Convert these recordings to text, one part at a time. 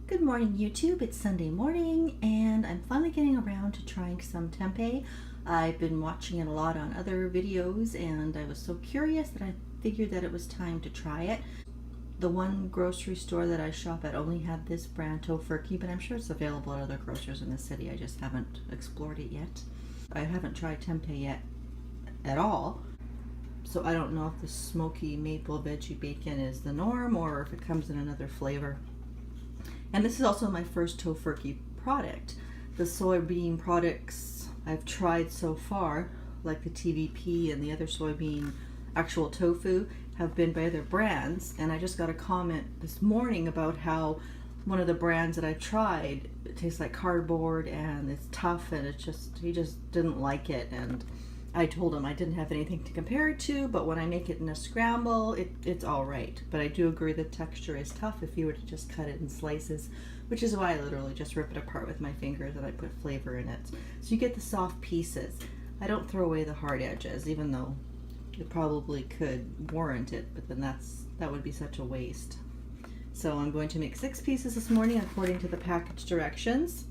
Good morning, YouTube. It's Sunday morning and I'm finally getting around to trying some tempeh. I've been watching it a lot on other videos and I was so curious that I figured that it was time to try it. The one grocery store that I shop at only had this brand, Tofurky, but I'm sure it's available at other grocers in the city. I just haven't explored it yet. I haven't tried tempeh yet at all, so I don't know if the smoky maple veggie bacon is the norm or if it comes in another flavor. And this is also my first Tofurky product. The soybean products I've tried so far, like the TVP and the other soybean actual tofu, have been by other brands. And I just got a comment this morning about how one of the brands that I've tried, it tastes like cardboard and it's tough and he just didn't like it. And I told him I didn't have anything to compare it to, but when I make it in a scramble, it's all right. But I do agree the texture is tough if you were to just cut it in slices, which is why I literally just rip it apart with my fingers and I put flavor in it. So you get the soft pieces. I don't throw away the hard edges, even though it probably could warrant it, but then that would be such a waste. So I'm going to make 6 pieces this morning according to the package directions.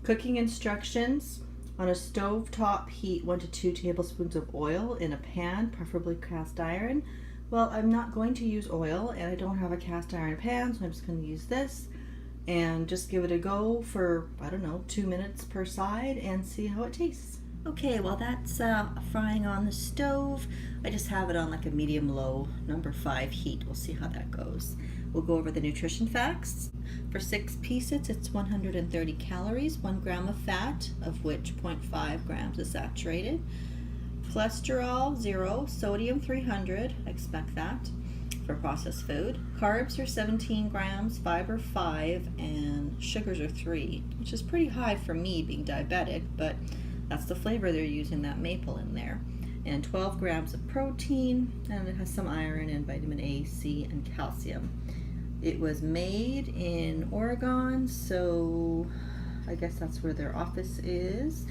Cooking instructions: on a stove-top, heat 1 to 2 tablespoons of oil in a pan, preferably cast iron. Well, I'm not going to use oil and I don't have a cast iron pan, so I'm just going to use this and just give it a go for, I don't know, 2 minutes per side and see how it tastes. Okay, well that's frying on the stove. I just have it on like a medium-low number 5 heat. We'll see how that goes. We'll go over the nutrition facts. For 6 pieces, it's 130 calories, 1 gram of fat, of which 0.5 grams is saturated. Cholesterol, 0. Sodium, 300. I expect that for processed food. Carbs are 17 grams, fiber 5, and sugars are 3, which is pretty high for me being diabetic, but that's the flavor they're using, that maple in there. And 12 grams of protein, and it has some iron and vitamin A, C, and calcium. It was made in Oregon, so I guess that's where their office is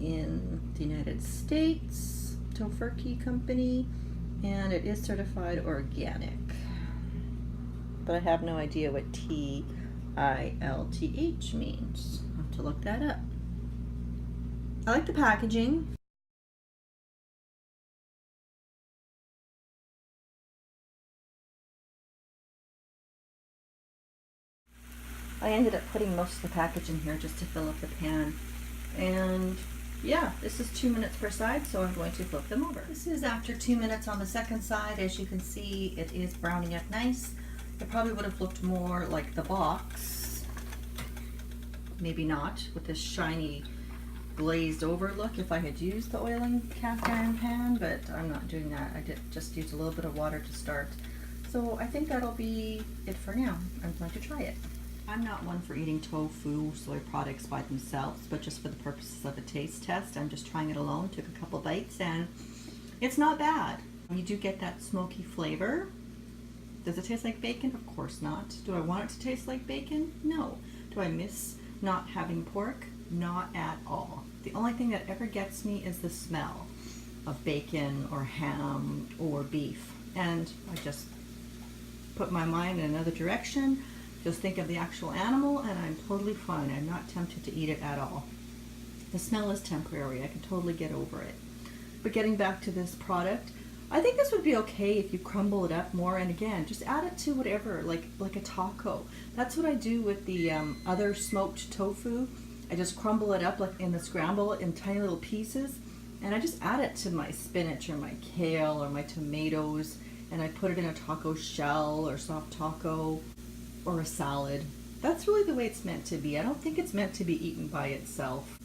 in the United States. Tofurky company, and it is certified organic. But I have no idea what TILTH means. I'll have to look that up. I like the packaging. I ended up putting most of the package in here just to fill up the pan. And yeah, this is 2 minutes per side, so I'm going to flip them over. This is after 2 minutes on the second side. As you can see, it is browning up nice. It probably would have looked more like the box. Maybe not, with this shiny glazed over look if I had used the oiling cast iron pan, but I'm not doing that. I did just use a little bit of water to start. So I think that'll be it for now. I'm going to try it. I'm not one for eating tofu, soy products by themselves, but just for the purposes of a taste test, I'm just trying it alone. Took a couple bites and it's not bad. You do get that smoky flavor. Does it taste like bacon? Of course not. Do I want it to taste like bacon? No. Do I miss not having pork? Not at all. The only thing that ever gets me is the smell of bacon or ham or beef. And I just put my mind in another direction. Just think of the actual animal and I'm totally fine. I'm not tempted to eat it at all. The smell is temporary. I can totally get over it. But getting back to this product, I think this would be okay if you crumble it up more, and again, just add it to whatever, like a taco. That's what I do with the other smoked tofu. I just crumble it up like in the scramble in tiny little pieces, and I just add it to my spinach or my kale or my tomatoes, and I put it in a taco shell or soft taco or a salad. That's really the way it's meant to be. I don't think it's meant to be eaten by itself.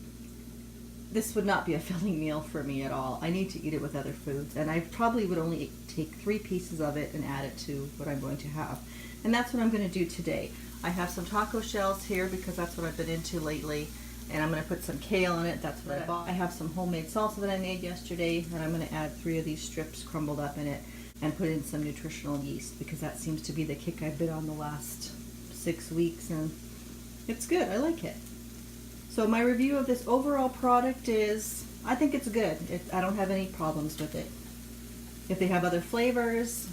This would not be a filling meal for me at all. I need to eat it with other foods, and I probably would only take 3 pieces of it and add it to what I'm going to have. And that's what I'm going to do today. I have some taco shells here because that's what I've been into lately, and I'm going to put some kale in it. That's what I bought. I have some homemade salsa that I made yesterday, and I'm going to add 3 of these strips crumbled up in it and put in some nutritional yeast because that seems to be the kick I've been on the last 6 weeks, and it's good. I like it. So my review of this overall product is, I think it's good. I don't have any problems with it. If they have other flavors,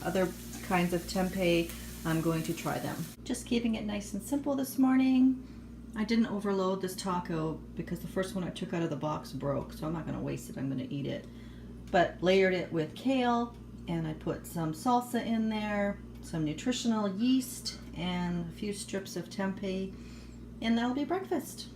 other kinds of tempeh, I'm going to try them. Just keeping it nice and simple this morning. I didn't overload this taco because the first one I took out of the box broke, so I'm not going to waste it. I'm going to eat it. But layered it with kale, and I put some salsa in there, some nutritional yeast, and a few strips of tempeh, and that'll be breakfast.